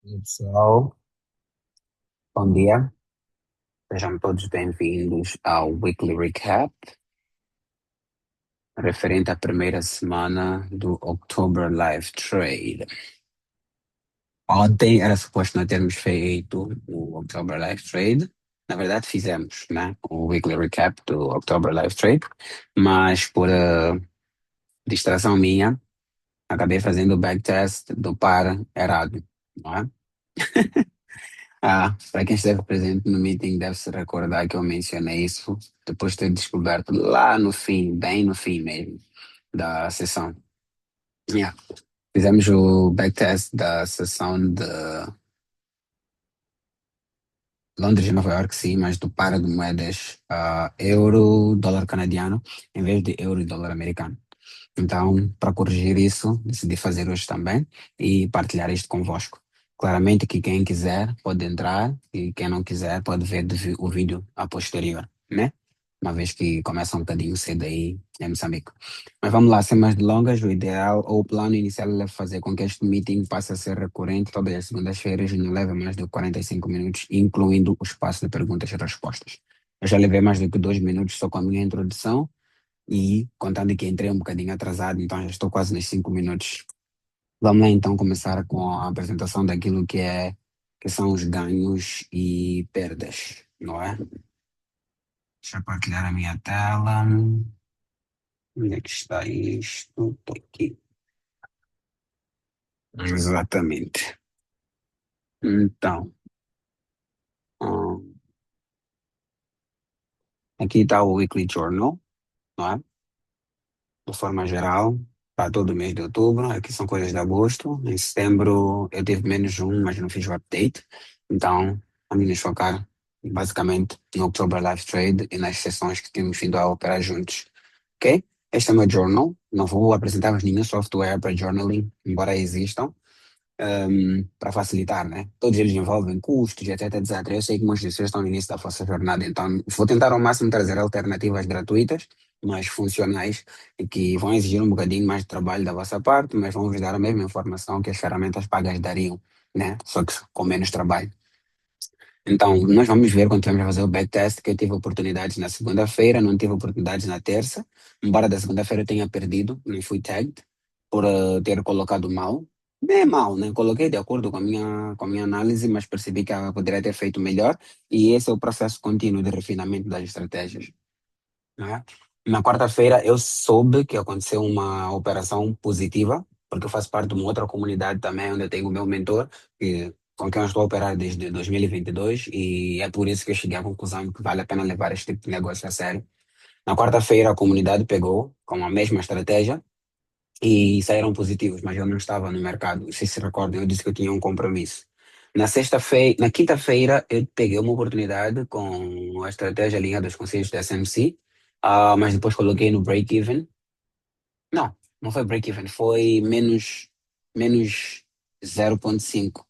Pessoal, bom dia. Sejam todos bem-vindos ao Weekly Recap, referente à primeira semana do October Live Trade. Ontem era suposto nós termos feito o October Live Trade. Na verdade, fizemos, né, o Weekly Recap do October Live Trade, mas por distração minha, acabei fazendo o backtest do par errado, não é? Para quem esteve presente no meeting, deve se recordar que eu mencionei isso depois de ter descoberto lá no fim, bem no fim mesmo, da sessão. Yeah. Fizemos o backtest da sessão de Londres e Nova York, sim, mas do par de moedas euro, dólar canadiano, em vez de euro e dólar americano. Então, para corrigir isso, decidi fazer hoje também e partilhar isto convosco. Claramente que quem quiser pode entrar e quem não quiser pode ver o vídeo a posterior, né? Uma vez que começa um bocadinho cedo aí em Moçambique. Mas vamos lá, sem mais delongas, o ideal ou o plano inicial é fazer com que este meeting passe a ser recorrente todas as segundas-feiras e não leve mais de 45 minutos, incluindo o espaço de perguntas e respostas. Eu já levei mais do que 2 minutos só com a minha introdução e contando que entrei um bocadinho atrasado, então já estou quase nos 5 minutos. Vamos lá então começar com a apresentação daquilo que são os ganhos e perdas, não é? Deixa eu partilhar a minha tela. Onde é que está isto? Estou aqui. Exatamente. Então, hum, aqui está o Weekly Journal, não é? De forma geral, para todo o mês de outubro. Aqui são coisas de agosto. Em setembro eu tive menos um, mas não fiz o update. Então, vamos nos focar basicamente no October Live Trade e nas sessões que temos vindo a operar juntos. Ok? Este é o meu journal. Não vou apresentar mais nenhum software para journaling, embora existam para facilitar, né? Todos eles envolvem custos, etc, etc. Eu sei que muitos de vocês estão no início da vossa jornada, então vou tentar ao máximo trazer alternativas gratuitas, mas funcionais, e que vão exigir um bocadinho mais de trabalho da vossa parte, mas vão vos dar a mesma informação que as ferramentas pagas dariam, né? Só que com menos trabalho. Então, nós vamos ver quando tivermos a fazer o backtest, que eu tive oportunidades na segunda-feira, não tive oportunidades na terça, embora da segunda-feira eu tenha perdido, nem fui tagged, por ter colocado mal. Bem mal, né? Coloquei de acordo com a minha análise, mas percebi que eu poderia ter feito melhor, e esse é o processo contínuo de refinamento das estratégias, né? Na quarta-feira eu soube que aconteceu uma operação positiva, porque eu faço parte de uma outra comunidade também, onde eu tenho o meu mentor, com quem eu estou a operar desde 2022, e é por isso que eu cheguei à conclusão que vale a pena levar este tipo de negócio a sério. Na quarta-feira a comunidade pegou com a mesma estratégia e saíram positivos, mas eu não estava no mercado. Se recordam, eu disse que eu tinha um compromisso. Na quinta-feira, eu peguei uma oportunidade com a estratégia alinhada aos conselhos da SMC, mas depois coloquei no break-even. Não, não foi break-even, foi menos 0,5,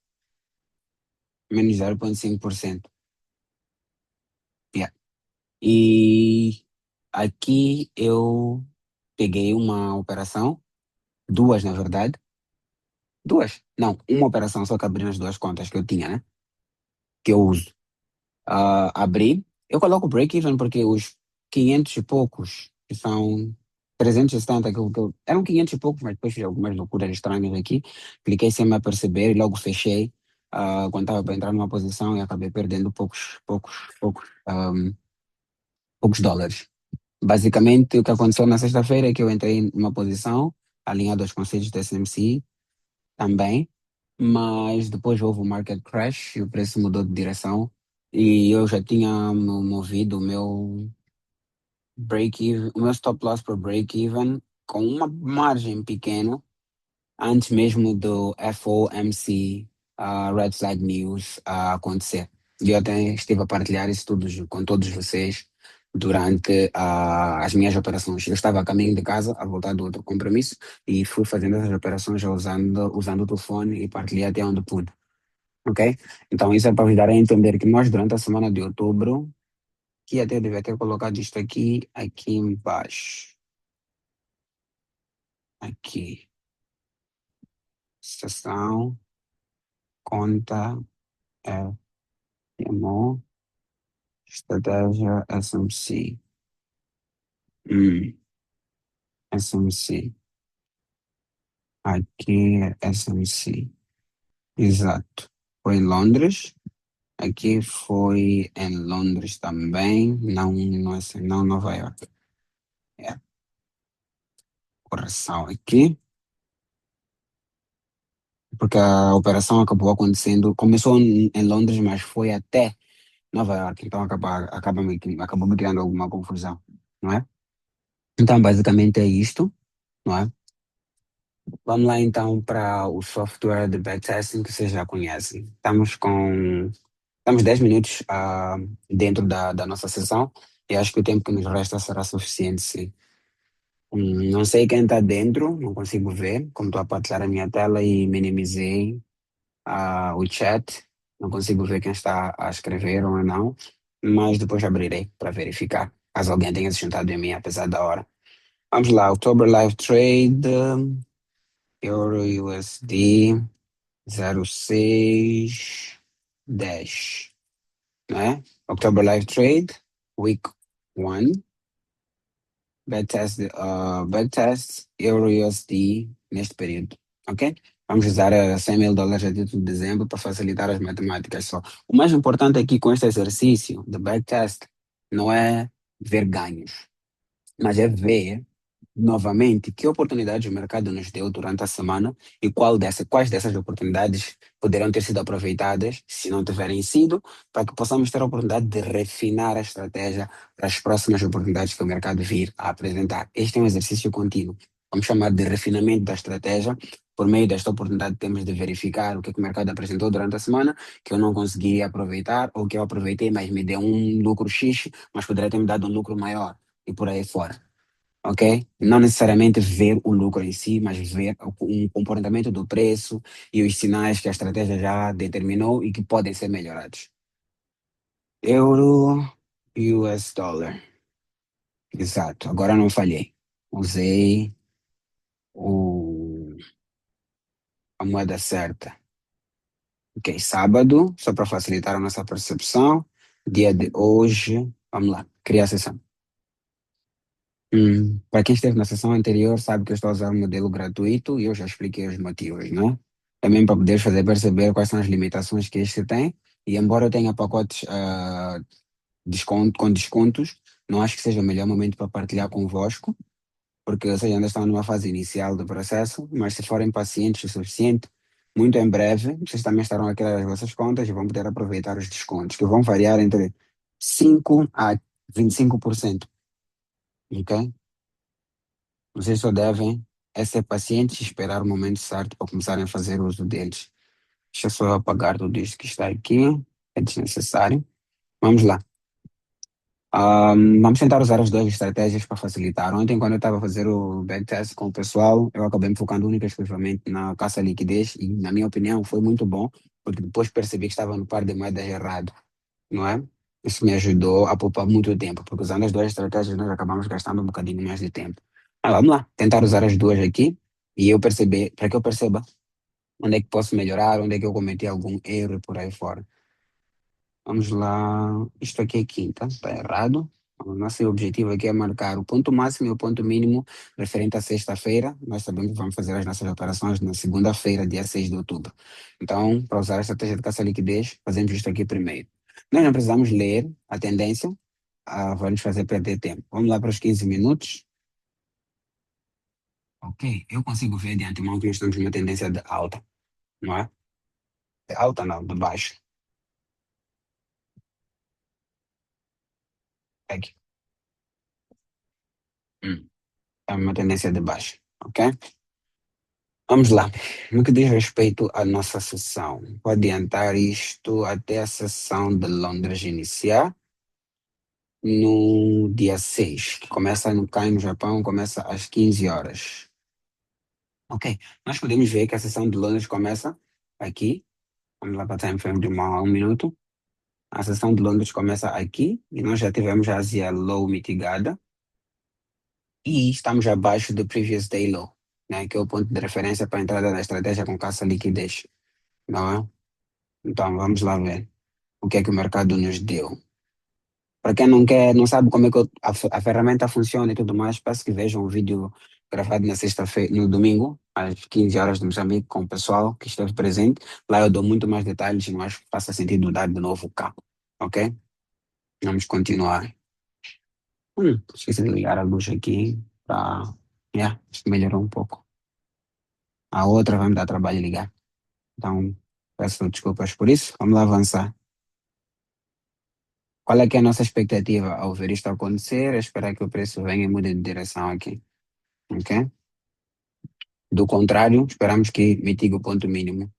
menos 0,5%. Yeah. E aqui eu peguei uma operação, duas na verdade, duas, não, uma operação só que abri nas duas contas que eu tinha, né? Que eu uso. Abri, eu coloco break-even porque os 500 e poucos, que são 370, eram 500 e poucos, mas depois fiz algumas loucuras estranhas aqui, cliquei sem me aperceber e logo fechei, quando estava para entrar numa posição e acabei perdendo poucos dólares. Basicamente, o que aconteceu na sexta-feira é que eu entrei numa posição alinhado aos conceitos da SMC também, mas depois houve um market crash e o preço mudou de direção e eu já tinha movido o meu stop loss para break-even com uma margem pequena antes mesmo do FOMC, Red Flag News, acontecer. E eu até estive a partilhar isso tudo com todos vocês durante as minhas operações. Eu estava a caminho de casa, a voltar do outro compromisso, e fui fazendo essas operações já usando o telefone e partilhei até onde pude. Ok? Então, isso é para vos dar a entender que nós, durante a semana de outubro, que até devia ter colocado isto aqui embaixo. Aqui. Estação. conta é PMO, estratégia SMC. SMC. Aqui é SMC. Exato. Foi em Londres. Aqui foi em Londres também. Não, não, não Nova York. É, correção aqui. Porque a operação acabou acontecendo. Começou em Londres, mas foi até Nova York. Então acabou me criando alguma confusão. Não é? Então, basicamente é isto. Não é? Vamos lá então para o software de backtesting que vocês já conhecem. Estamos 10 minutos dentro da nossa sessão e acho que o tempo que nos resta será suficiente, sim. Não sei quem está dentro, não consigo ver, como estou a partilhar a minha tela e minimizei o chat, não consigo ver quem está a escrever ou não, mas depois abrirei para verificar, caso alguém tenha se juntado em mim apesar da hora. Vamos lá, October Live Trade, Euro USD 0610, né? October Live Trade, Week 1, backtest Euro USD neste período, ok? Vamos usar US$ 100.000 a título de dezembro para facilitar as matemáticas só. O mais importante aqui com este exercício de backtest não é ver ganhos, mas é ver novamente que oportunidades o mercado nos deu durante a semana e quais dessas oportunidades poderão ter sido aproveitadas, se não tiverem sido, para que possamos ter a oportunidade de refinar a estratégia para as próximas oportunidades que o mercado vir a apresentar. Este é um exercício contínuo. Vamos chamar de refinamento da estratégia. Por meio desta oportunidade, temos de verificar o que o mercado apresentou durante a semana, que eu não consegui aproveitar, ou que eu aproveitei, mas me deu um lucro X, mas poderia ter me dado um lucro maior, e por aí fora, ok? Não necessariamente ver o lucro em si, mas ver um comportamento do preço e os sinais que a estratégia já determinou e que podem ser melhorados. Euro, US dollar. Exato, agora não falhei. Usei o, a moeda certa. Ok, sábado, só para facilitar a nossa percepção. Dia de hoje, vamos lá, criar a sessão. Para quem esteve na sessão anterior, sabe que eu estou a usar um modelo gratuito e eu já expliquei os motivos, né? Também para poder fazer perceber quais são as limitações que este tem. E embora eu tenha pacotes com descontos, não acho que seja o melhor momento para partilhar convosco, porque vocês ainda estão numa fase inicial do processo, mas se forem pacientes o suficiente, muito em breve, vocês também estarão a criar as vossas contas e vão poder aproveitar os descontos, que vão variar entre 5 a 25%, ok? Vocês só devem ser pacientes e esperar o momento certo para começarem a fazer uso deles. Deixa eu só apagar tudo isso que está aqui, é desnecessário. Vamos lá. Vamos tentar usar as duas estratégias para facilitar. Ontem, quando eu estava a fazer o backtest com o pessoal, eu acabei me focando única e exclusivamente na caça à liquidez e, na minha opinião, foi muito bom, porque depois percebi que estava no par de moedas errado, não é? Isso me ajudou a poupar muito tempo, porque usando as duas estratégias nós acabamos gastando um bocadinho mais de tempo. Vamos lá, tentar usar as duas aqui e eu perceber, para que eu perceba onde é que posso melhorar, onde é que eu cometi algum erro e por aí fora. Vamos lá. Isto aqui é quinta, está errado. O nosso objetivo aqui é marcar o ponto máximo e o ponto mínimo referente à sexta-feira. Nós sabemos que vamos fazer as nossas operações na segunda-feira, dia 6 de outubro. Então, para usar a estratégia de caça-liquidez, fazemos isto aqui primeiro. Nós não precisamos ler a tendência, vai nos fazer perder tempo. Vamos lá para os 15 minutos. Ok, eu consigo ver de antemão que nós estamos numa tendência de alta, não é? De alta não, de baixa. Aqui. É uma tendência de baixa, ok? Vamos lá. No que diz respeito à nossa sessão, vou adiantar isto até a sessão de Londres iniciar no dia 6, que começa no cá no Japão, começa às 15 horas. Ok, nós podemos ver que a sessão de Londres começa aqui. Vamos lá para a time frame de 1 minuto. A sessão de Londres começa aqui e nós já tivemos a Asia Low mitigada e estamos abaixo do previous day low, né, que é o ponto de referência para a entrada da estratégia com caça liquidez, não é? Então, vamos lá ver o que é que o mercado nos deu. Para quem não quer, não sabe como é que a ferramenta funciona e tudo mais, peço que vejam um vídeo gravado na sexta-feira, no domingo, às 15 horas de Moçambique, com o pessoal que esteve presente. Lá eu dou muito mais detalhes, não acho que faça sentido dar de novo cá. Ok? Vamos continuar. Esqueci de ligar a luz aqui para. Yeah, isto melhorou um pouco. A outra vai me dar trabalho ligar. Então, peço desculpas por isso. Vamos lá avançar. Qual é que é a nossa expectativa ao ver isto acontecer? É esperar que o preço venha e mude de direção aqui. Ok? Do contrário, esperamos que mitigue o ponto mínimo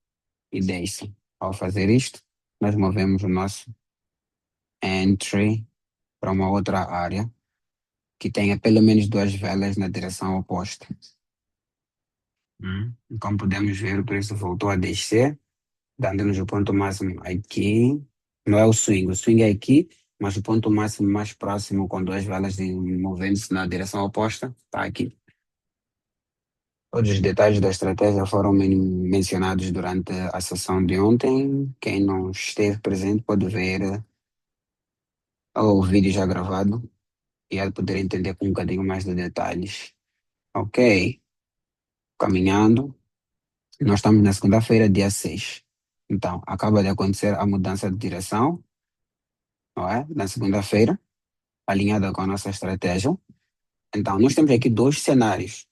e deixe. Ao fazer isto, nós movemos o nosso entry para uma outra área que tenha pelo menos duas velas na direção oposta. Como podemos ver, o preço voltou a descer, dando-nos o ponto máximo aqui. Não é o swing é aqui, mas o ponto máximo mais próximo com duas velas movendo-se na direção oposta está aqui. Todos os detalhes da estratégia foram mencionados durante a sessão de ontem. Quem não esteve presente pode ver o vídeo já gravado e aí poder entender com um bocadinho mais de detalhes. Ok, caminhando. Nós estamos na segunda-feira, dia 6. Então, acaba de acontecer a mudança de direção, não é? Na segunda-feira, alinhada com a nossa estratégia. Então, nós temos aqui dois cenários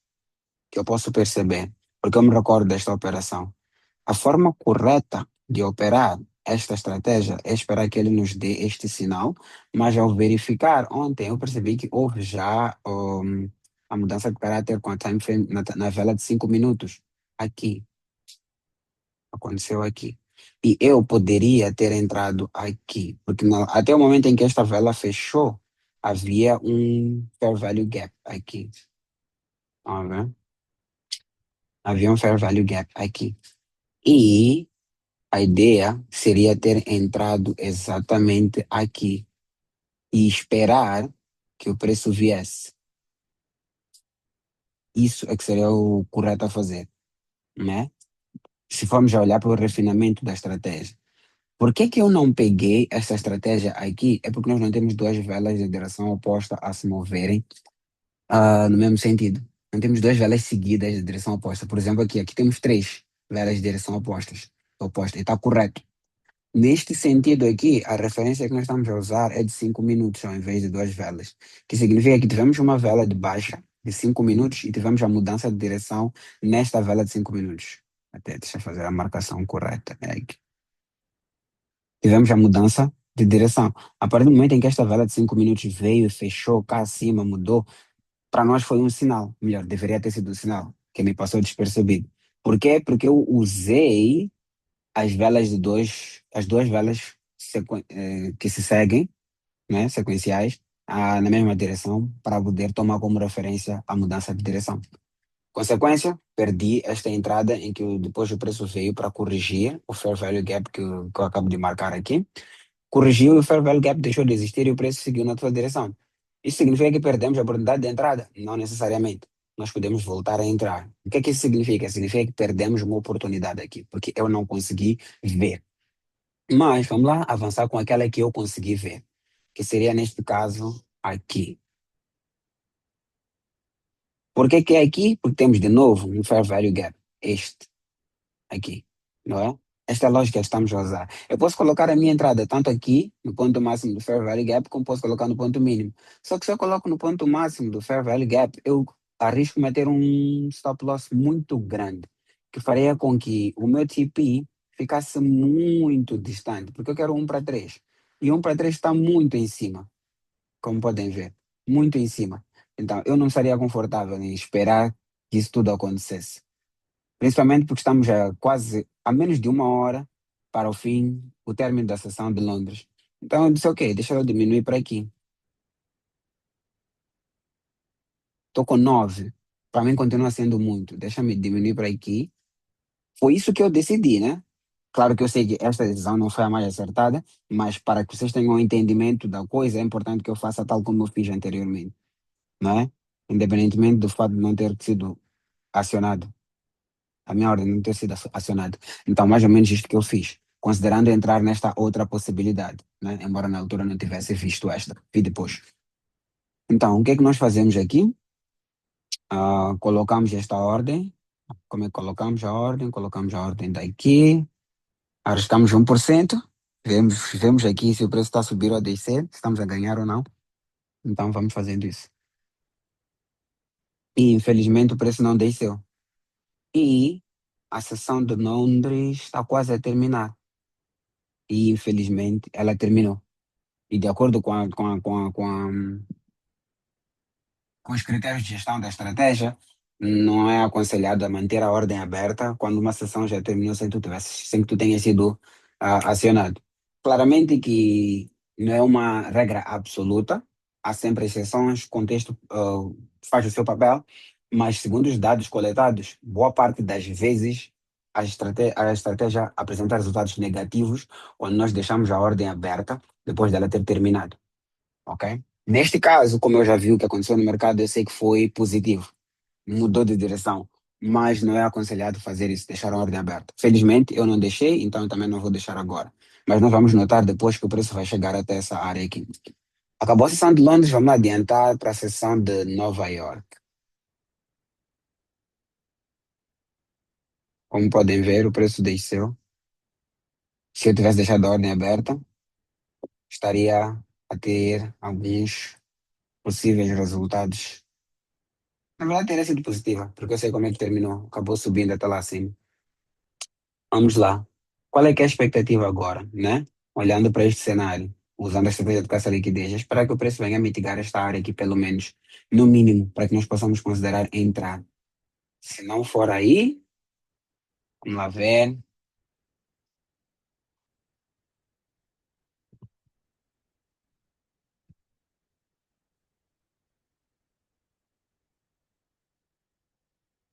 que eu posso perceber, porque eu me recordo desta operação. A forma correta de operar esta estratégia é esperar que ele nos dê este sinal, mas ao verificar ontem, eu percebi que houve já a mudança de caráter com a time frame na vela de 5 minutos. Aqui, aconteceu aqui. E eu poderia ter entrado aqui, porque até o momento em que esta vela fechou, havia um fair value gap aqui. Tá vendo? Havia um fair value gap aqui. E a ideia seria ter entrado exatamente aqui e esperar que o preço viesse. Isso é que seria o correto a fazer, né? Se formos a olhar para o refinamento da estratégia. Por que que eu não peguei essa estratégia aqui? É porque nós não temos duas velas de direção oposta a se moverem no mesmo sentido. Não temos duas velas seguidas de direção oposta. Por exemplo, aqui temos três velas de direção oposta e está correto. Neste sentido aqui, a referência que nós estamos a usar é de 5 minutos ao invés de duas velas, que significa que tivemos uma vela de baixa de 5 minutos e tivemos a mudança de direção nesta vela de 5 minutos. Até deixa eu fazer a marcação correta. Aqui. Tivemos a mudança de direção. A partir do momento em que esta vela de 5 minutos veio e fechou cá acima, mudou, para nós foi um sinal. Melhor, deveria ter sido um sinal, que me passou despercebido. Por quê? Porque eu usei as duas velas que se seguem, né, sequenciais, na mesma direção, para poder tomar como referência a mudança de direção. Consequência, perdi esta entrada em que depois o preço veio para corrigir o fair value gap que eu acabo de marcar aqui. Corrigiu e o fair value gap deixou de existir e o preço seguiu na tua direção. Isso significa que perdemos a oportunidade de entrada? Não necessariamente. Nós podemos voltar a entrar. O que é que isso significa? Significa que perdemos uma oportunidade aqui, porque eu não consegui ver. Mas vamos lá avançar com aquela que eu consegui ver, que seria neste caso aqui. Por que que é aqui? Porque temos de novo um fair value gap, este aqui, não é? Esta é a lógica que estamos a usar. Eu posso colocar a minha entrada tanto aqui, no ponto máximo do fair value gap, como posso colocar no ponto mínimo. Só que se eu coloco no ponto máximo do fair value gap, eu arrisco meter um stop loss muito grande, que faria com que o meu TP ficasse muito distante, porque eu quero um para três. E um para três está muito em cima, como podem ver, muito em cima. Então, eu não estaria confortável em esperar que isso tudo acontecesse. Principalmente porque estamos a menos de uma hora para o término da sessão de Londres. Então eu disse, ok, deixa eu diminuir para aqui. Estou com 9. Para mim continua sendo muito. Deixa-me diminuir para aqui. Foi isso que eu decidi, né? Claro que eu sei que esta decisão não foi a mais acertada, mas para que vocês tenham um entendimento da coisa, é importante que eu faça tal como eu fiz anteriormente, não é? Independentemente do fato de não ter sido acionado. A minha ordem não ter sido acionada. Então, mais ou menos isto que eu fiz. considerando entrar nesta outra possibilidade, né? Embora na altura não tivesse visto esta, vi depois. Então, o que é que nós fazemos aqui? Colocamos esta ordem. Como é que colocamos a ordem? Colocamos a ordem daqui, arriscamos 1%, vemos aqui se o preço está a subir ou a descer, se estamos a ganhar ou não. Então vamos fazendo isso. E infelizmente o preço não desceu. E a sessão de Londres está quase a terminar. E infelizmente ela terminou. E de acordo com os critérios de gestão da estratégia, não é aconselhado a manter a ordem aberta quando uma sessão já terminou sem que tu tenha sido acionado. Claramente que não é uma regra absoluta, há sempre exceções, o contexto faz o seu papel, mas segundo os dados coletados, boa parte das vezes a estratégia apresenta resultados negativos quando nós deixamos a ordem aberta depois dela ter terminado, ok? Neste caso, como eu já vi o que aconteceu no mercado, eu sei que foi positivo, mudou de direção, mas não é aconselhado fazer isso, deixar a ordem aberta. Felizmente, eu não deixei, então eu também não vou deixar agora. Mas nós vamos notar depois que o preço vai chegar até essa área aqui. Acabou a sessão de Londres, vamos adiantar para a sessão de Nova York. Como podem ver, o preço desceu. Se eu tivesse deixado a ordem aberta, estaria a ter alguns possíveis resultados. Na verdade, teria sido positiva, porque eu sei como é que terminou. Acabou subindo até lá acima. Vamos lá. Qual é que é a expectativa agora, né? Olhando para este cenário, usando a estratégia de caça-liquidez, esperar que o preço venha a mitigar esta área aqui, pelo menos, no mínimo, para que nós possamos considerar entrar. Se não for aí, vamos lá ver.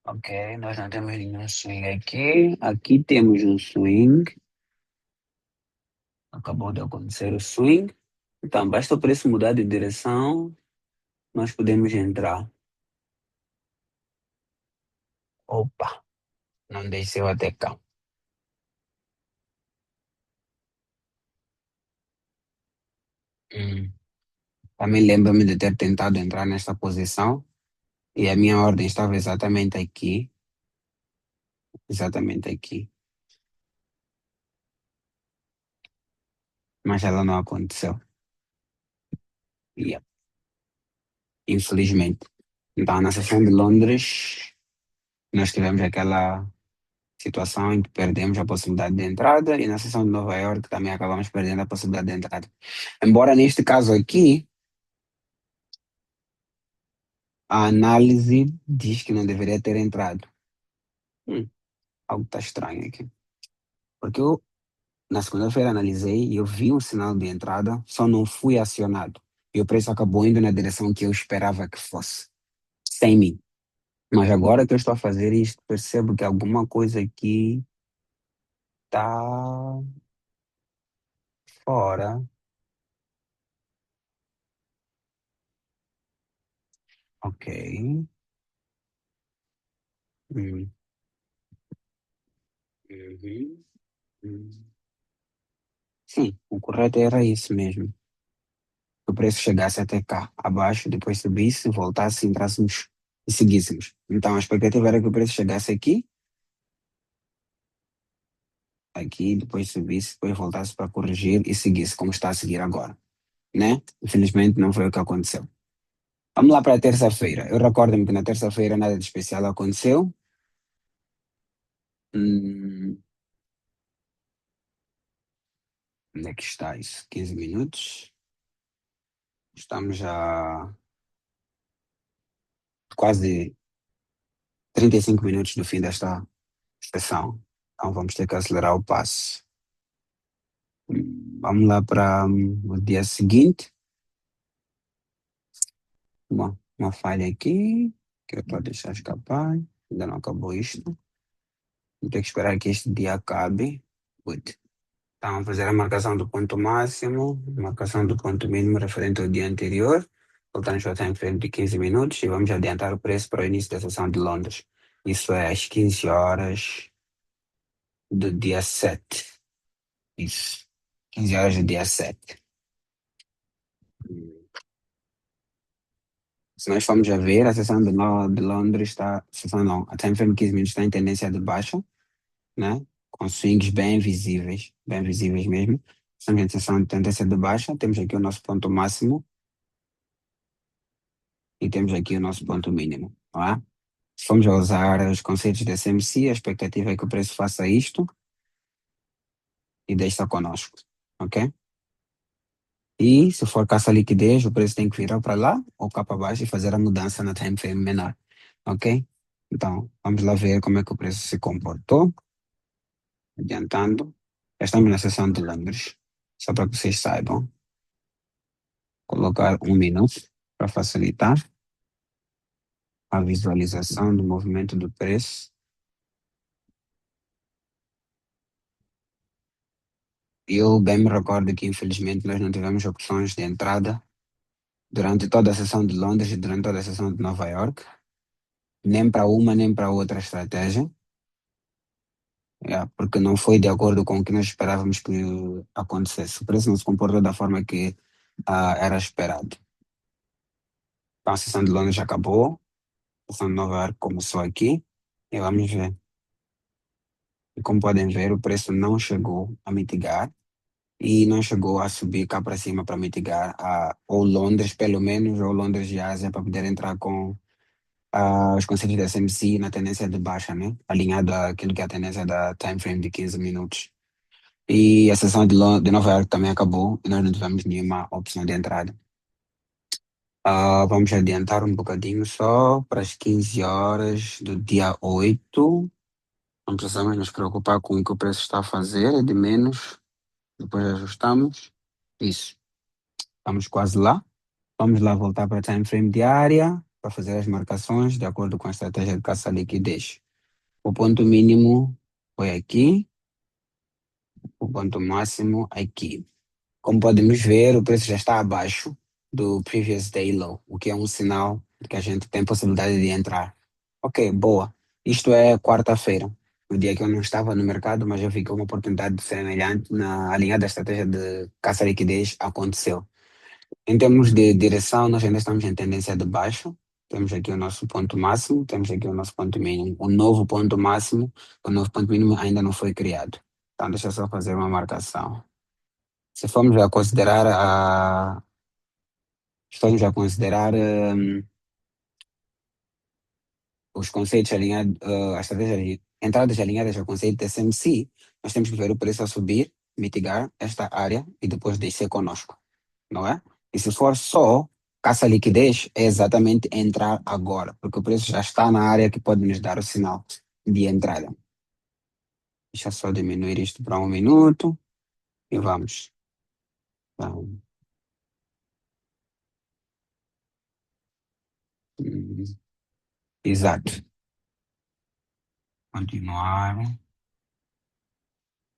Ok, nós não temos nenhum swing aqui. Aqui temos um swing. Acabou de acontecer o swing. Então, basta o preço mudar de direção, nós podemos entrar. Opa, não desceu até cá. Hum. Também lembro-me de ter tentado entrar nesta posição e a minha ordem estava exatamente aqui, mas ela não aconteceu. Yeah, infelizmente. Então, na sessão de Londres, nós tivemos aquela situação em que perdemos a possibilidade de entrada e na sessão de Nova York também acabamos perdendo a possibilidade de entrada. Embora neste caso aqui, a análise diz que não deveria ter entrado. Algo está estranho aqui. Porque eu na segunda-feira analisei e eu vi um sinal de entrada, só não fui acionado. E o preço acabou indo na direção que eu esperava que fosse, sem mim. Mas agora que eu estou a fazer isto, percebo que alguma coisa aqui está fora. Ok. Hum, uhum, hum. Sim, o correto era isso mesmo. Que o preço chegasse até cá, abaixo, depois subisse, voltasse, entrássemos e seguíssemos. Então a expectativa era que o preço chegasse aqui, aqui, depois subisse, depois voltasse para corrigir e seguisse como está a seguir agora, né? Infelizmente não foi o que aconteceu. Vamos lá para a terça-feira. Eu recordo-me que na terça-feira nada de especial aconteceu. Hum, onde é que está isso? 15 minutos. Estamos a quase 35 minutos do fim desta sessão. Então vamos ter que acelerar o passo. Vamos lá para o dia seguinte. Uma falha aqui, que eu estou a deixar escapar. Ainda não acabou isto. Vou ter que esperar que este dia acabe. Good. Então, vamos fazer a marcação do ponto máximo, marcação do ponto mínimo referente ao dia anterior. Voltamos para time frame de 15 minutos e vamos adiantar o preço para o início da sessão de Londres. Isso é às 15 horas do dia 7. Isso. 15 horas do dia 7. Se nós formos a ver, a seção de Londres está, seção não, a time frame 15 minutos está em tendência de baixa, né? Com swings bem visíveis mesmo. Estamos em seção de tendência de baixa, temos aqui o nosso ponto máximo e temos aqui o nosso ponto mínimo, não é? Se formos a usar os conceitos da SMC, a expectativa é que o preço faça isto e deixa conosco, ok? E se for caça-liquidez, o preço tem que virar para lá ou cá para baixo e fazer a mudança na time frame menor, ok? Então, vamos lá ver como é que o preço se comportou, adiantando. Já estamos na seção de Londres, só para que vocês saibam. Colocar 1 minuto para facilitar a visualização do movimento do preço. Eu bem me recordo que, infelizmente, nós não tivemos opções de entrada durante toda a sessão de Londres e durante toda a sessão de Nova York, nem para uma nem para outra estratégia, porque não foi de acordo com o que nós esperávamos que acontecesse. O preço não se comportou da forma que era esperado. Então, a sessão de Londres já acabou, a sessão de Nova York começou aqui, e vamos ver. E como podem ver, o preço não chegou a mitigar e não chegou a subir cá para cima para mitigar ou Londres, pelo menos, ou Londres e Ásia, para poder entrar com os conceitos da SMC na tendência de baixa, né? Alinhado àquilo que é a tendência da time frame de 15 minutos. E a sessão de Nova York também acabou e nós não tivemos nenhuma opção de entrada. Vamos adiantar um bocadinho só para as 15 horas do dia 8. Não precisamos nos preocupar com o que o preço está a fazer, é de menos. Depois ajustamos. Isso. Estamos quase lá. Vamos lá voltar para a time frame diária para fazer as marcações de acordo com a estratégia de caça-liquidez. O ponto mínimo foi aqui, o ponto máximo aqui. Como podemos ver, o preço já está abaixo do previous day low, o que é um sinal de que a gente tem possibilidade de entrar. Ok, boa. Isto é quarta-feira, o dia que eu não estava no mercado, mas eu vi que uma oportunidade semelhante na alinhada estratégia de caça-liquidez aconteceu. Em termos de direção, nós ainda estamos em tendência de baixo. Temos aqui o nosso ponto máximo, temos aqui o nosso ponto mínimo. O novo ponto máximo, o novo ponto mínimo ainda não foi criado. Então, deixa eu só fazer uma marcação. Se formos a considerar estamos a considerar os conceitos alinhados, as estratégias, entradas alinhadas ao conceito de SMC, nós temos que ver o preço a subir, mitigar esta área e depois descer conosco, não é? E se for só caça-liquidez, é exatamente entrar agora, porque o preço já está na área que pode nos dar o sinal de entrada. Deixa eu só diminuir isto para 1 minuto e vamos. Então, hum, exato. Continuar.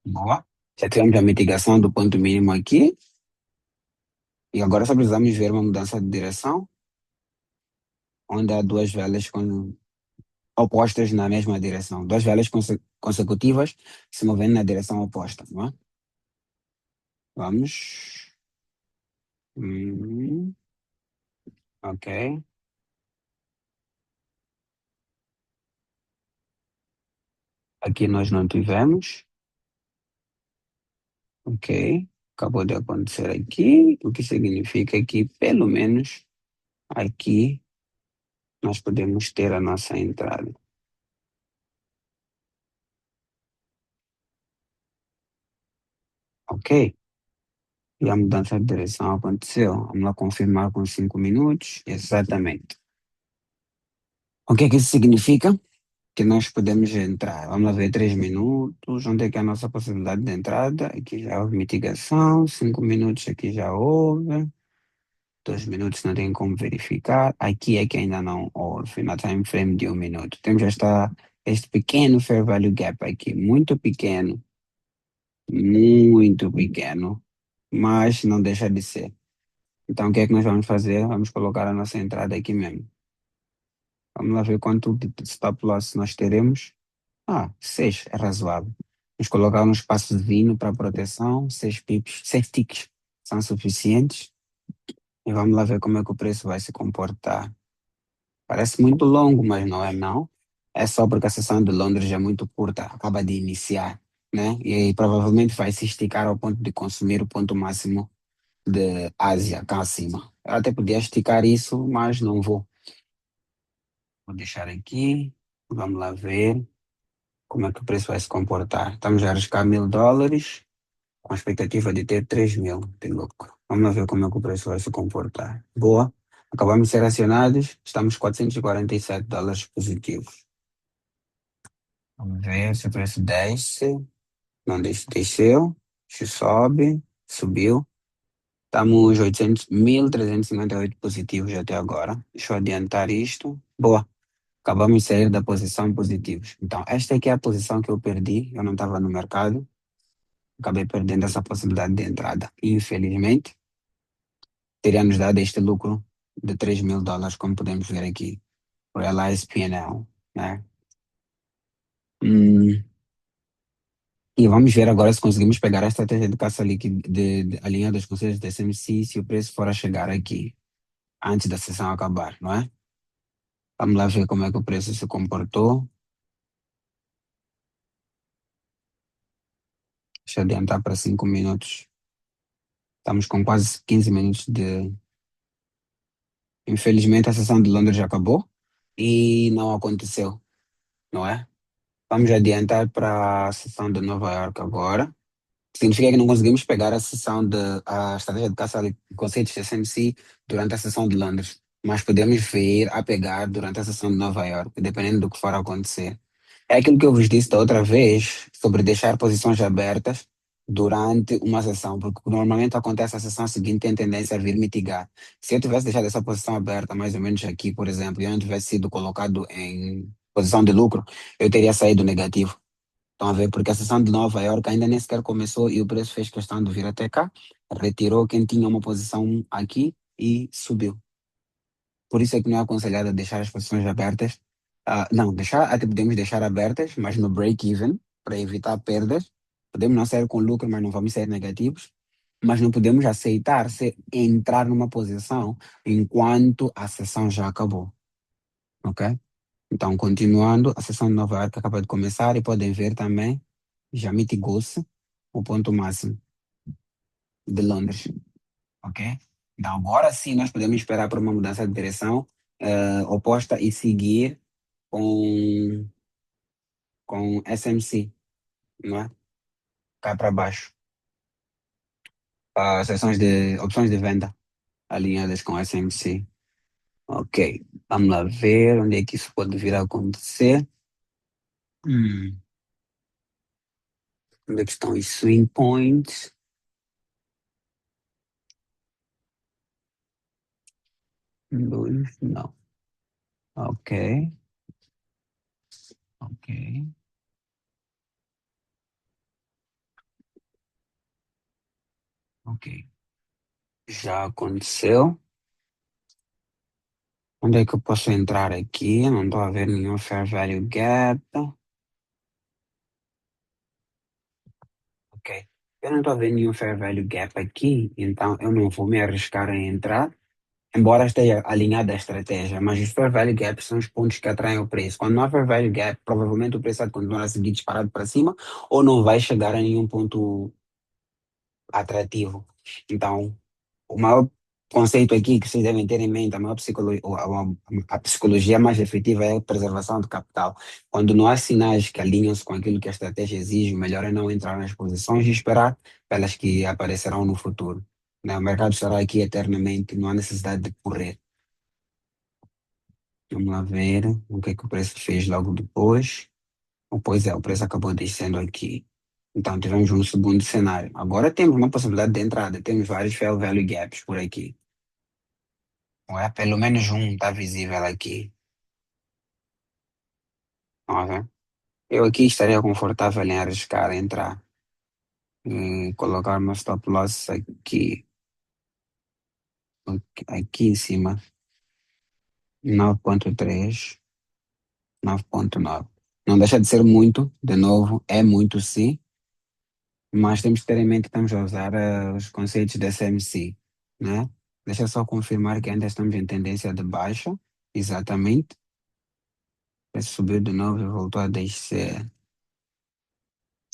Boa. Já tivemos a mitigação do ponto mínimo aqui e agora só precisamos ver uma mudança de direção, onde há duas velas opostas na mesma direção. Duas velas consecutivas se movendo na direção oposta, não é? Vamos. Hum, ok. Aqui nós não tivemos. Ok. Acabou de acontecer aqui, o que significa que pelo menos aqui nós podemos ter a nossa entrada. Ok? E a mudança de direção aconteceu. Vamos lá confirmar com 5 minutos. Exatamente. O que é que isso significa? Que nós podemos entrar. Vamos lá ver 3 minutos. Onde é que é a nossa possibilidade de entrada? Aqui já houve mitigação. 5 minutos aqui já houve. 2 minutos não tem como verificar. Aqui é que ainda não houve. Na time frame de 1 minuto. Temos este pequeno fair value gap aqui. Muito pequeno. Muito pequeno. Mas não deixa de ser. Então, o que é que nós vamos fazer? Vamos colocar a nossa entrada aqui mesmo. Vamos lá ver quanto de stop loss nós teremos. 6 é razoável. Vamos colocar um espaçozinho para proteção, 6 pips, 6 ticks são suficientes. E vamos lá ver como é que o preço vai se comportar. Parece muito longo, mas não é não. É só porque a sessão de Londres é muito curta, acaba de iniciar, né? E aí provavelmente vai se esticar ao ponto de consumir o ponto máximo de Ásia cá acima. Eu até podia esticar isso, mas não vou. Vou deixar aqui. Vamos lá ver como é que o preço vai se comportar. Estamos a arriscar US$ 1.000 com a expectativa de ter 3.000 de lucro. Vamos lá ver como é que o preço vai se comportar. Boa. Acabamos de ser acionados. Estamos US$ 447 positivos. Vamos ver se o preço desce. Não, desceu. Se sobe. Subiu. Estamos 1.358 positivos até agora. Deixa eu adiantar isto. Boa. Acabamos de sair da posição positivos. Então, esta aqui é a posição que eu perdi. Eu não estava no mercado. Acabei perdendo essa possibilidade de entrada. Infelizmente, teria nos dado este lucro de US$ 3.000, como podemos ver aqui. Realize P&L, né? Hum, e vamos ver agora se conseguimos pegar a estratégia de caça líquida alinhada aos conselhos da SMC se o preço for a chegar aqui, antes da sessão acabar, não é? Vamos lá ver como é que o preço se comportou. Deixa eu adiantar para 5 minutos. Estamos com quase 15 minutos de. Infelizmente, a sessão de Londres já acabou e não aconteceu, não é? Vamos adiantar para a sessão de Nova York agora. Significa que não conseguimos pegar a estratégia de caça de conceitos de SMC durante a sessão de Londres, mas podemos vir a pegar durante a sessão de Nova York, dependendo do que for acontecer. É aquilo que eu vos disse da outra vez sobre deixar posições abertas durante uma sessão, porque normalmente acontece a sessão seguinte tem tendência a vir mitigar. Se eu tivesse deixado essa posição aberta, mais ou menos aqui, por exemplo, e eu não tivesse sido colocado em posição de lucro, eu teria saído negativo. Estão a ver? Porque a sessão de Nova York ainda nem sequer começou e o preço fez questão de vir até cá, retirou quem tinha uma posição aqui e subiu. Por isso é que não é aconselhado deixar as posições abertas. Não, até podemos deixar abertas, mas no break-even, para evitar perdas. Podemos não sair com lucro, mas não vamos sair negativos. Mas não podemos aceitar entrar numa posição enquanto a sessão já acabou. Ok? Então, continuando, a sessão de Nova York acaba de começar e podem ver também, já mitigou-se o ponto máximo de Londres, ok? Então, agora sim nós podemos esperar por uma mudança de direção oposta e seguir com, com SMC, não é? Cá para baixo. Seções de opções de venda alinhadas com SMC. Ok, vamos lá ver onde é que isso pode vir a acontecer. Hum, Onde é que estão os swing points? Dois, não. Ok, ok, ok. Já aconteceu. Onde é que eu posso entrar aqui? Não estou a ver nenhum fair value gap. Ok. Eu não estou a ver nenhum fair value gap aqui, então eu não vou me arriscar em entrar, embora esteja alinhada a estratégia, mas os fair value gaps são os pontos que atraem o preço. Quando não há fair value gap, provavelmente o preço vai continuar a seguir disparado para cima ou não vai chegar a nenhum ponto atrativo. Então, o maior conceito aqui que vocês devem ter em mente, a psicologia mais efetiva é a preservação de capital. Quando não há sinais que alinham-se com aquilo que a estratégia exige, o melhor é não entrar nas posições e esperar pelas que aparecerão no futuro. Né? O mercado estará aqui eternamente, não há necessidade de correr. Vamos lá ver o que é que o preço fez logo depois. Pois é, o preço acabou descendo aqui. Então tivemos um segundo cenário. Agora temos uma possibilidade de entrada, temos vários fair value gaps por aqui. Não é? Pelo menos um está visível aqui. Ok? Eu aqui estaria confortável em arriscar entrar e colocar uma stop loss aqui em cima, 9,3, 9,9. Não deixa de ser muito, de novo, é muito sim, Mas temos que ter em mente que estamos a usar os conceitos da SMC, né? Deixa eu só confirmar que ainda estamos em tendência de baixa, exatamente. Subiu de novo e voltou a descer.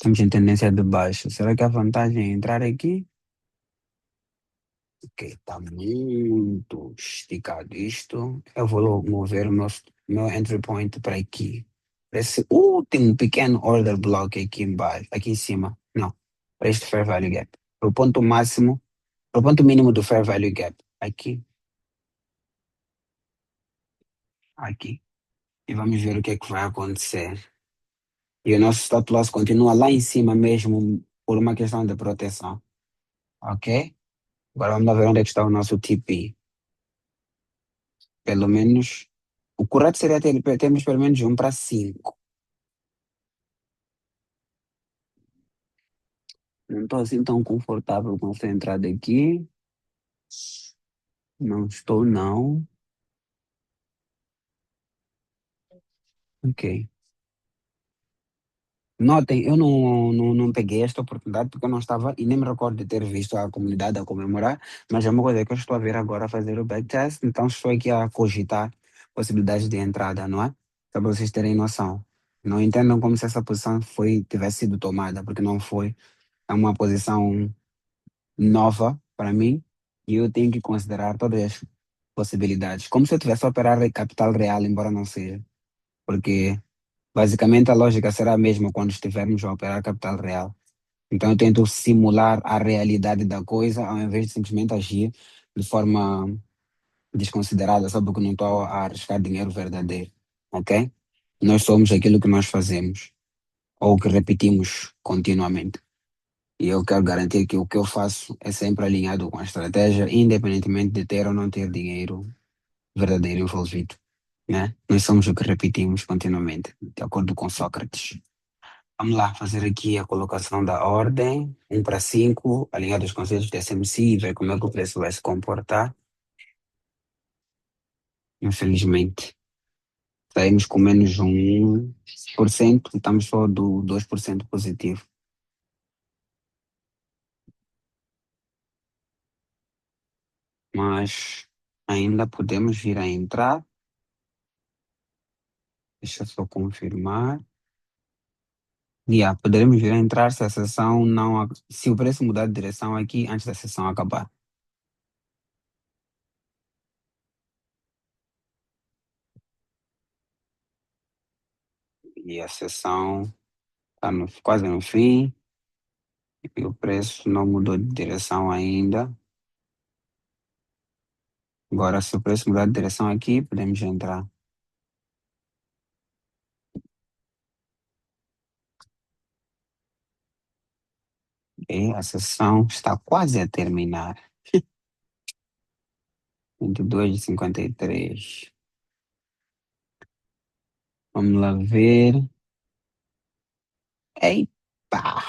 Estamos em tendência de baixa. Será que a vantagem é entrar aqui? Ok, está muito esticado isto. Eu vou mover meu entry point para aqui. Para esse último pequeno order block aqui embaixo, aqui em cima. Não, para este fair value gap. Para o ponto máximo, para o ponto mínimo do fair value gap. Aqui, aqui. E vamos ver o que é que vai acontecer. E o nosso stop loss continua lá em cima mesmo por uma questão de proteção. Ok? Agora vamos lá ver onde é que está o nosso TP. Pelo menos, o correto seria termos pelo menos um para 5. Não estou assim tão confortável com essa entrada aqui. Não estou, não. Ok. Notem, eu não peguei esta oportunidade porque eu não estava e nem me recordo de ter visto a comunidade a comemorar, mas é uma coisa que eu estou a ver agora a fazer o backtest, então estou aqui a cogitar possibilidades de entrada, não é? Só para vocês terem noção. Não entendam como se essa posição tivesse sido tomada, porque não foi. É uma posição nova para mim e eu tenho que considerar todas as possibilidades. Como se eu tivesse a operar em capital real, embora não seja. Porque basicamente a lógica será a mesma quando estivermos a operar capital real. Então eu tento simular a realidade da coisa ao invés de simplesmente agir de forma desconsiderada só porque não estou a arriscar dinheiro verdadeiro. Ok? Nós somos aquilo que nós fazemos ou que repetimos continuamente. E eu quero garantir que o que eu faço é sempre alinhado com a estratégia, independentemente de ter ou não ter dinheiro verdadeiro envolvido, né? Nós somos o que repetimos continuamente, de acordo com Sócrates. Vamos lá fazer aqui a colocação da ordem, 1 para 5, alinhado aos conceitos de SMC e ver como é que o preço vai se comportar. Infelizmente, saímos com menos 1%, estamos só do 2% positivo. Mas ainda podemos vir a entrar. Deixa eu só confirmar. Poderemos vir a entrar se a sessão não. Se o preço mudar de direção aqui antes da sessão acabar. E a sessão está quase no fim e o preço não mudou de direção ainda. Agora, se o preço mudar de direção aqui, podemos entrar. E a sessão está quase a terminar. 22h53. Vamos lá ver. Eita!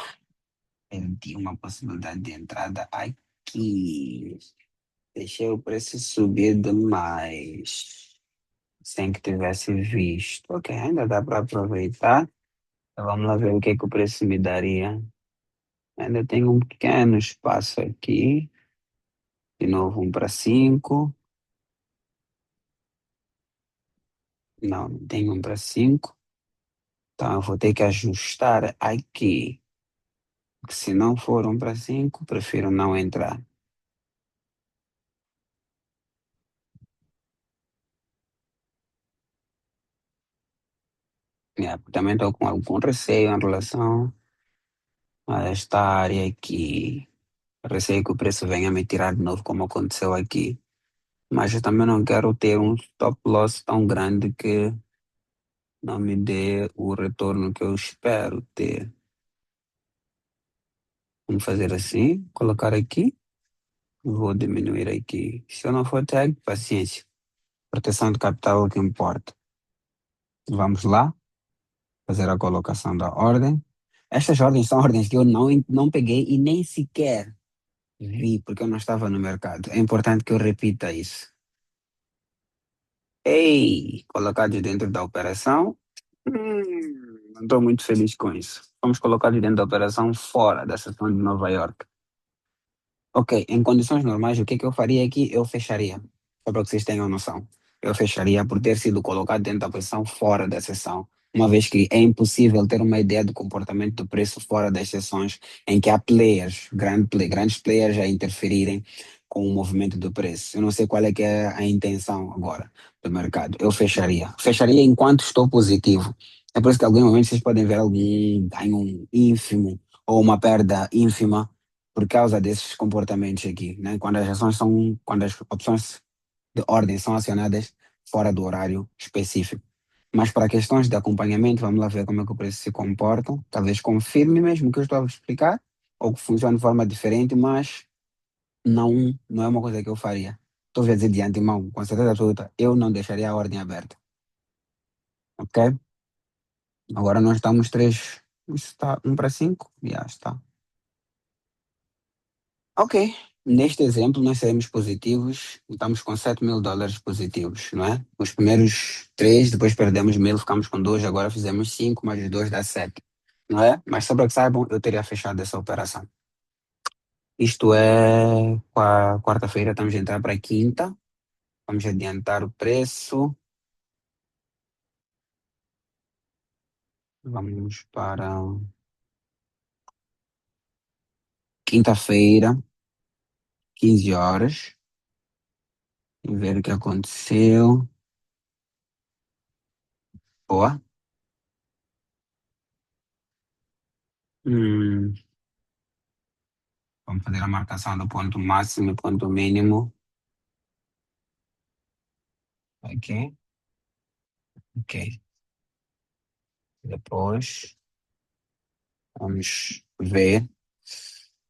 Perdi uma possibilidade de entrada aqui. Deixei o preço subir demais. Sem que tivesse visto. Ok, ainda dá para aproveitar. Então, vamos lá ver o que é que o preço me daria. Ainda tenho um pequeno espaço aqui. De novo, 1 para 5. Não, não tem 1 para 5. Então, eu vou ter que ajustar aqui. Porque se não for 1 para 5, prefiro não entrar. Também estou com algum receio em relação a esta área aqui. Receio que o preço venha me tirar de novo, como aconteceu aqui. Mas eu também não quero ter um stop loss tão grande que não me dê o retorno que eu espero ter. Vamos fazer assim, colocar aqui, vou diminuir aqui. Se eu não for tag, paciência. Proteção de capital é o que importa. Vamos lá, fazer a colocação da ordem. Estas ordens são ordens que eu não peguei e nem sequer vi, porque eu não estava no mercado. É importante que eu repita isso. Ei, colocados dentro da operação. Não estou muito feliz com isso. Fomos colocados dentro da operação fora da seção de Nova York. Ok, em condições normais, o que que eu faria aqui? Eu fecharia. Só para que vocês tenham noção. Eu fecharia por ter sido colocado dentro da posição fora da sessão. Uma vez que é impossível ter uma ideia do comportamento do preço fora das sessões em que há players, grandes players a interferirem com o movimento do preço. Eu não sei qual é que é a intenção agora do mercado. Eu fecharia. Fecharia enquanto estou positivo. É por isso que em algum momento vocês podem ver algum ganho ínfimo ou uma perda ínfima por causa desses comportamentos aqui, né? Quando as opções de ordem são acionadas fora do horário específico. Mas para questões de acompanhamento, vamos lá ver como é que o preço se comporta. Talvez confirme mesmo o que eu estou a explicar, ou que funcione de forma diferente, mas não é uma coisa que eu faria. Estou a dizer de antemão, com certeza absoluta, eu não deixaria a ordem aberta, ok? Agora nós estamos três, isso está 1 para 5, já está. Ok, neste exemplo nós seremos positivos, estamos com US$ 7.000 positivos, não é? Os primeiros três, depois perdemos 1.000, ficamos com dois, agora fizemos cinco, mais os dois dá sete, não é? Mas só para que saibam, eu teria fechado essa operação. Isto é quarta-feira, estamos a entrar para a quinta, vamos adiantar o preço, vamos para quinta-feira, 15 horas, e ver o que aconteceu. Boa. Hum, vamos fazer a marcação do ponto máximo e ponto mínimo. Ok, ok. Depois vamos ver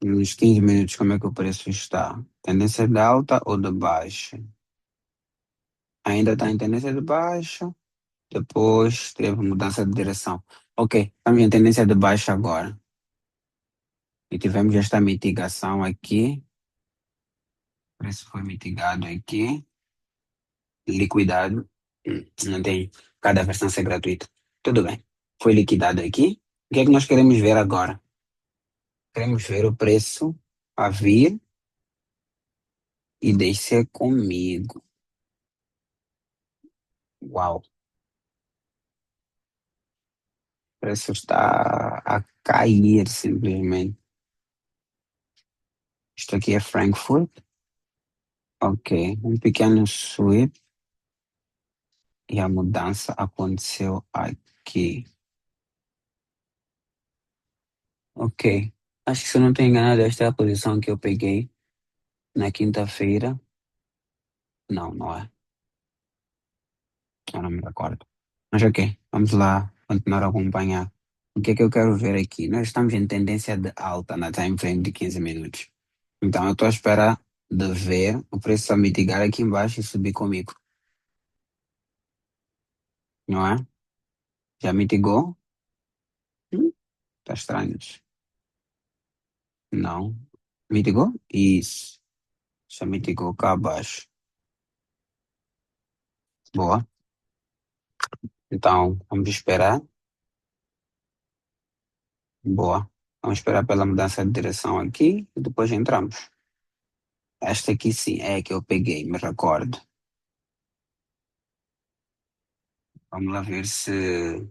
nos 15 minutos como é que o preço está. Tendência de alta ou de baixa? Ainda está em tendência de baixa. Depois teve mudança de direção. Ok, estamos em tendência de baixa agora. E tivemos esta mitigação aqui. O preço foi mitigado aqui. Liquidado. Não tem cada versão ser gratuita. Tudo bem. Foi liquidado aqui. O que é que nós queremos ver agora? Queremos ver o preço a vir e deixe comigo. Uau, o preço está a cair simplesmente. Isto aqui é Frankfurt. Ok, um pequeno sweep e a mudança aconteceu aqui. Ok, acho que se eu não estou enganado, esta é a posição que eu peguei na quinta-feira. Não, não é. Eu não me recordo. Mas ok, vamos lá continuar a acompanhar. O que é que eu quero ver aqui? Nós estamos em tendência de alta na time frame de 15 minutos. Então eu estou à espera de ver o preço a mitigar aqui embaixo e subir comigo, não é? Já mitigou? Tá estranho. Não. Mitigou? Isso. Já mitigou cá abaixo. Boa. Então, vamos esperar. Boa. Vamos esperar pela mudança de direção aqui e depois entramos. Esta aqui sim, é a que eu peguei, me recordo. Vamos lá ver se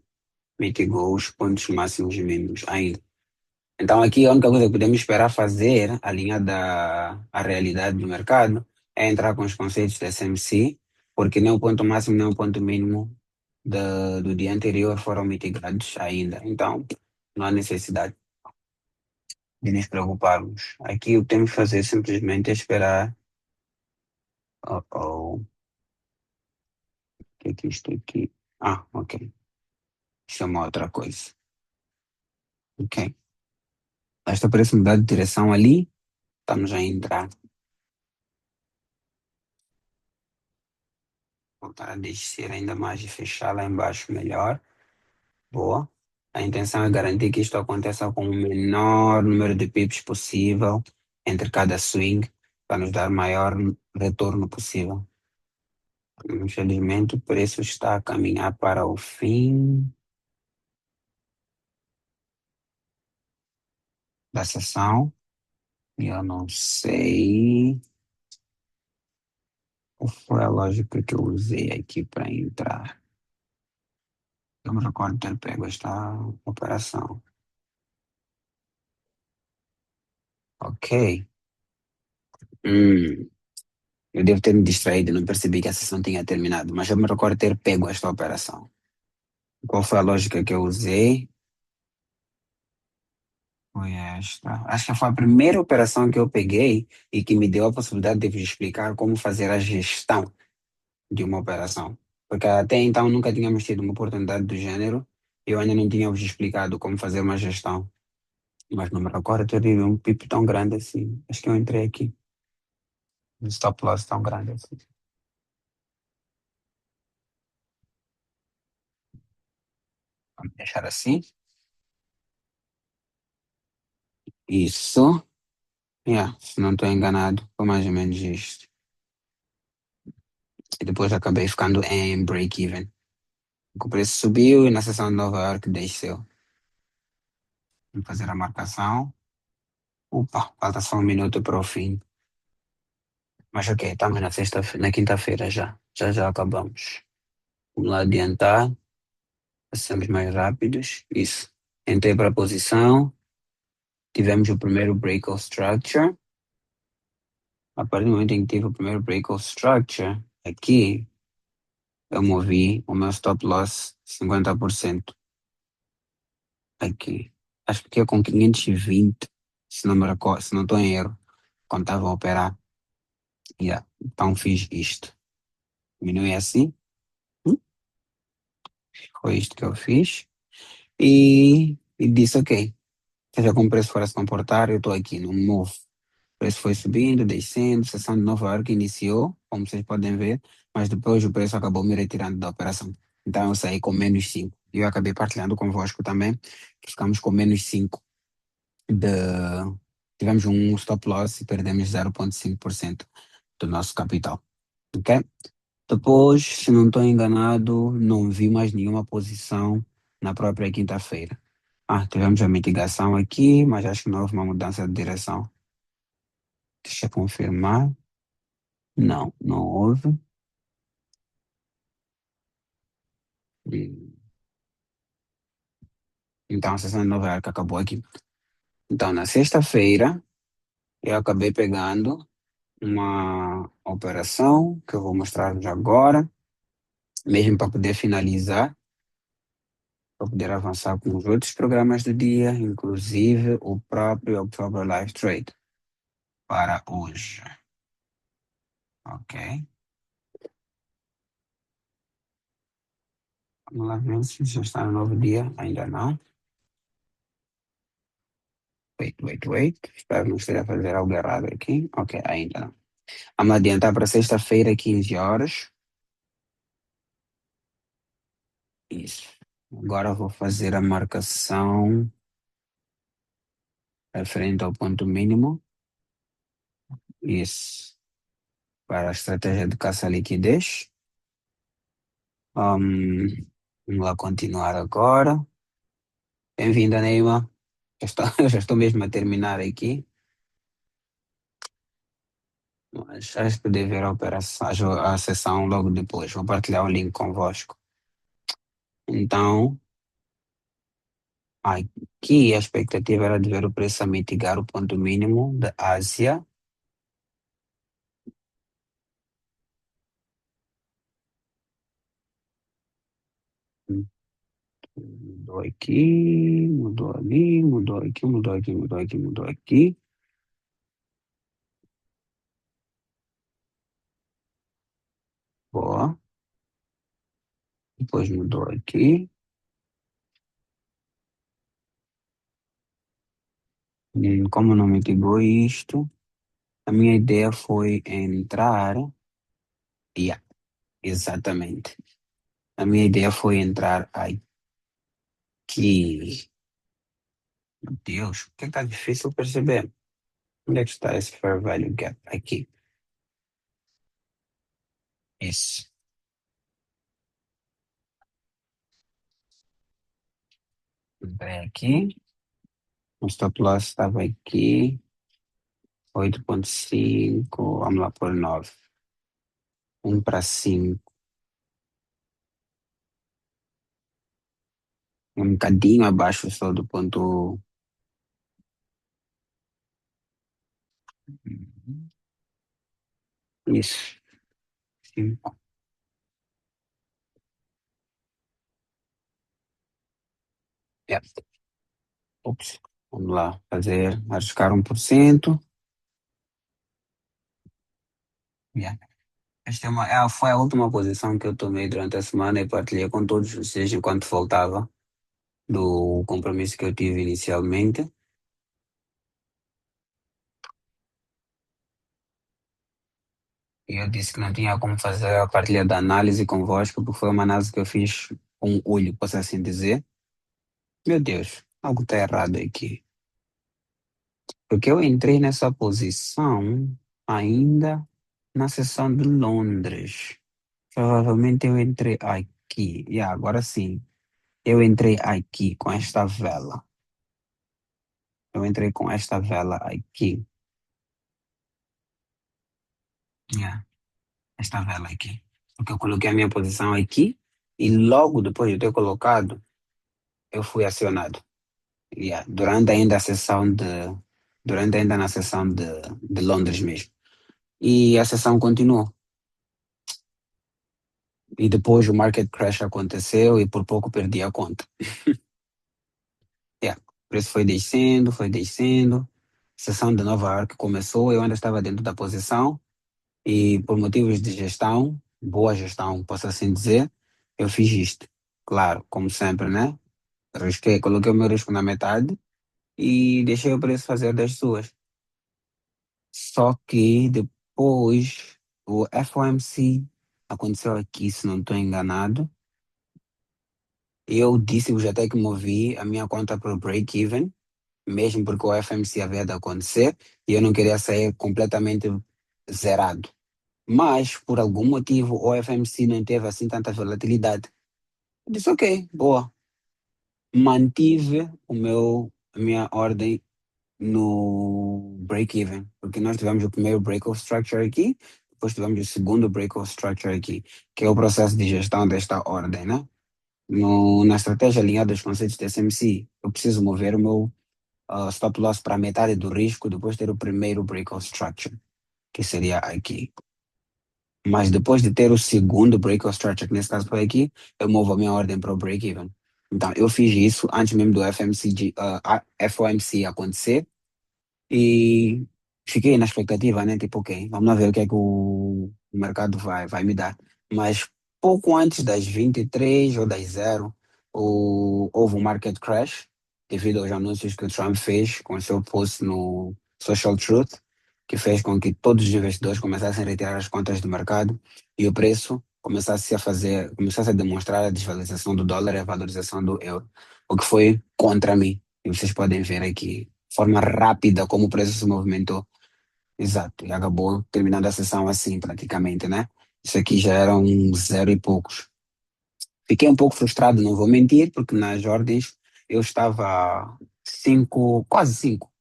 mitigou os pontos máximos e mínimos ainda. Então aqui a única coisa que podemos esperar fazer, alinhada à realidade do mercado, é entrar com os conceitos da SMC, porque nem o ponto máximo nem o ponto mínimo do dia anterior foram mitigados ainda. Então não há necessidade de nos preocuparmos. Aqui o que temos que fazer simplesmente é esperar. Oh, oh, o que é que isto aqui? Ah, ok. Isto é uma outra coisa. Ok. Esta parece mudar de direção ali. Estamos a entrar. Voltar a descer ainda mais e fechar lá embaixo melhor. Boa. A intenção é garantir que isto aconteça com o menor número de pips possível entre cada swing, para nos dar maior retorno possível. Infelizmente, o preço está a caminhar para o fim. da sessão. E eu não sei qual foi a lógica que eu usei aqui para entrar. Eu me recordo ter pego esta operação. Ok. Hum, eu devo ter me distraído, não percebi que a sessão tinha terminado, mas eu me recordo ter pego esta operação. Qual foi a lógica que eu usei? Foi esta. Acho que foi a primeira operação que eu peguei e que me deu a possibilidade de vos explicar como fazer a gestão de uma operação. Porque até então nunca tínhamos tido uma oportunidade do gênero. Eu ainda não tinha vos explicado como fazer uma gestão. Mas não me recordo ter tido um pipo tão grande assim. Acho que eu entrei aqui. Um stop loss tão grande assim. Vamos deixar assim. Isso. Yeah, se não estou enganado, foi mais ou menos isto. E depois acabei ficando em break-even. O preço subiu e na seção de Nova York desceu. Vamos fazer a marcação. Opa, falta só um minuto para o fim. Mas ok, estamos na sexta, na quinta-feira já. Já acabamos. Vamos lá adiantar. Passamos mais rápidos. Isso. Entrei para a posição. Tivemos o primeiro break of structure. A partir do momento em que tive o primeiro break of structure, aqui eu movi o meu stop loss 50%. Aqui. Acho que é com 520, se não me recordo, se não estou em erro, quando estava a operar. Yeah. Então fiz isto. Diminui assim. Hum, Foi isto que eu fiz. E disse, ok, seja como o preço for a se comportar, eu estou aqui no move. O preço foi subindo, descendo, sessão de Nova York iniciou, como vocês podem ver, mas depois o preço acabou me retirando da operação. Então eu saí com menos 5. E eu acabei partilhando convosco também, que ficamos com menos 5 de... Tivemos um stop loss e perdemos 0,5% do nosso capital. Ok? Depois, se não estou enganado, não vi mais nenhuma posição na própria quinta-feira. Tivemos a mitigação aqui, mas acho que não houve uma mudança de direção. Deixa eu confirmar. Não, não houve. Hum, Então, a sessão de Nova York acabou aqui. Então, na sexta-feira, eu acabei pegando uma operação que eu vou mostrar agora, mesmo para poder finalizar, para poder avançar com os outros programas do dia, inclusive o próprio October Live Trade, para hoje. Ok? Vamos lá ver se já está no novo dia. Ainda não. Wait. Espero não esteja a fazer algo errado aqui. Ok, ainda não. Vamos adiantar para sexta-feira, 15 horas. Isso. Agora vou fazer a marcação referente ao ponto mínimo. Isso. Para a estratégia de caça à liquidez. Vamos lá continuar agora. Bem-vinda, Neima. Já estou mesmo a terminar aqui. Mas acho que dever a operação, a sessão logo depois. Vou partilhar o link convosco. Então, aqui a expectativa era de ver o preço a mitigar o ponto mínimo da Ásia. Mudou aqui, mudou ali, mudou aqui. Boa. Depois mudou aqui. E como não mitigou isto, a minha ideia foi entrar. Yeah, exatamente. A minha ideia foi entrar aqui. Meu Deus, o que está difícil perceber? Onde é que está esse fair value gap? Aqui. Isso. Entrei aqui. O stop loss estava aqui, 8,5, vamos lá por 9. 1 para 5. Um bocadinho abaixo só do ponto. Isso. 5. Yeah. Ops. Vamos lá, fazer, arriscar 1%. Yeah. Esta foi a última posição que eu tomei durante a semana e partilhei com todos vocês enquanto faltava do compromisso que eu tive inicialmente. E eu disse que não tinha como fazer a partilha da análise convosco, porque foi uma análise que eu fiz com o olho, posso assim dizer. Meu Deus, algo está errado aqui. Porque eu entrei nessa posição ainda na sessão de Londres. Provavelmente eu entrei aqui. E agora sim, eu entrei aqui com esta vela. Eu entrei com esta vela aqui. Yeah, esta vela aqui. Porque eu coloquei a minha posição aqui e logo depois de eu ter colocado, eu fui acionado. Yeah, durante ainda na sessão de Londres mesmo. E a sessão continuou. E depois o market crash aconteceu e por pouco perdi a conta. Yeah. O preço foi descendo, foi descendo. Sessão de Nova York começou, eu ainda estava dentro da posição e por motivos de gestão, boa gestão, posso assim dizer, eu fiz isto. Claro, como sempre, né? Risquei, coloquei o meu risco na metade e deixei o preço fazer das suas. Só que depois o FOMC aconteceu aqui, se não estou enganado. Eu disse-vos até que movi a minha conta para o break-even, mesmo porque o FMC havia de acontecer e eu não queria sair completamente zerado. Mas, por algum motivo, o FMC não teve assim tanta volatilidade. Eu disse, ok, boa. Mantive a minha ordem no break-even, porque nós tivemos o primeiro breakout structure aqui, depois tivemos o segundo breakout structure aqui, que é o processo de gestão desta ordem, né? Na estratégia alinhada aos conceitos de SMC, eu preciso mover o meu stop loss para metade do risco, depois ter o primeiro breakout structure, que seria aqui. Mas depois de ter o segundo breakout structure, que nesse caso foi aqui, eu movo a minha ordem para o break-even. Então, eu fiz isso antes mesmo do FOMC acontecer e fiquei na expectativa, né? Tipo, ok, vamos lá ver o que é que o mercado vai me dar. Mas pouco antes das 23 ou das 0, houve um market crash devido aos anúncios que o Trump fez com o seu post no Social Truth, que fez com que todos os investidores começassem a retirar as contas do mercado e o preço começasse a demonstrar a desvalorização do dólar e a valorização do euro, o que foi contra mim. E vocês podem ver aqui forma rápida como o preço se movimentou. Exato, e acabou terminando a sessão assim, praticamente, né? Isso aqui já era um zero e poucos. Fiquei um pouco frustrado, não vou mentir, porque nas ordens eu estava 5, quase 5,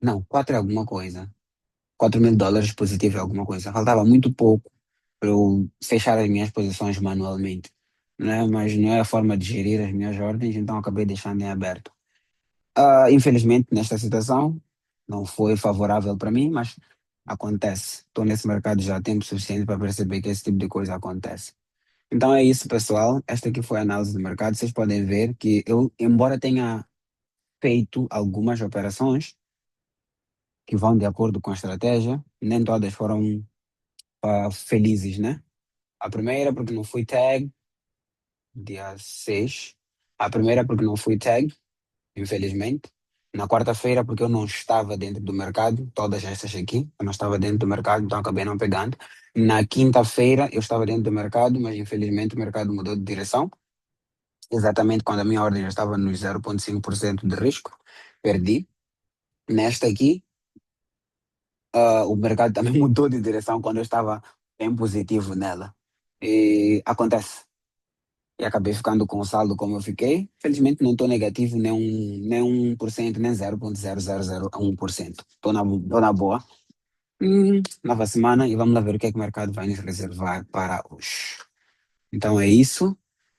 não, 4 é alguma coisa. US$ 4.000 positivo é alguma coisa. Faltava muito pouco para eu fechar as minhas posições manualmente. Né? Mas não é a forma de gerir as minhas ordens, então acabei deixando em aberto. Infelizmente, nesta situação, não foi favorável para mim, mas acontece. Estou nesse mercado já há tempo suficiente para perceber que esse tipo de coisa acontece. Então é isso, pessoal. Esta aqui foi a análise do mercado. Vocês podem ver que eu, embora tenha feito algumas operações que vão de acordo com a estratégia, nem todas foram felizes, né? A primeira porque não fui tag, dia 6. A primeira porque não fui tag, infelizmente. Na quarta-feira, porque eu não estava dentro do mercado, todas estas aqui, eu não estava dentro do mercado, então acabei não pegando. Na quinta-feira, eu estava dentro do mercado, mas infelizmente o mercado mudou de direção, exatamente quando a minha ordem já estava nos 0,5% de risco, perdi. Nesta aqui, o mercado também mudou de direção quando eu estava bem positivo nela. E acontece. e acabei ficando com o saldo como eu fiquei. Felizmente não estou negativo nem 1%, nem 0,0001%. Tô na boa. Nova semana e vamos lá ver o que é que o mercado vai nos reservar para hoje. Então é isso.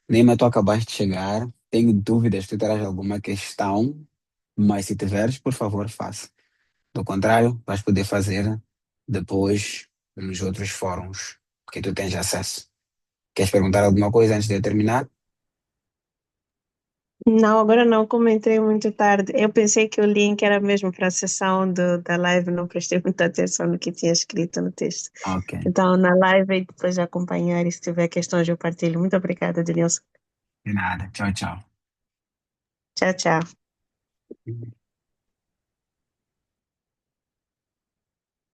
Neymar, tu acabaste de chegar. Tenho dúvidas se tu terás alguma questão, mas se tiveres, por favor, faça. Do contrário, vais poder fazer depois nos outros fóruns que tu tens acesso. Queres perguntar alguma coisa antes de eu terminar? Não, agora não, como entrei muito tarde. Eu pensei que o link era mesmo para a sessão da live, não prestei muita atenção no que tinha escrito no texto. Ok, Então, na live, e depois de acompanhar, e se tiver questões, eu partilho. Muito obrigada, Denilson. de nada. Tchau, tchau. Tchau, tchau.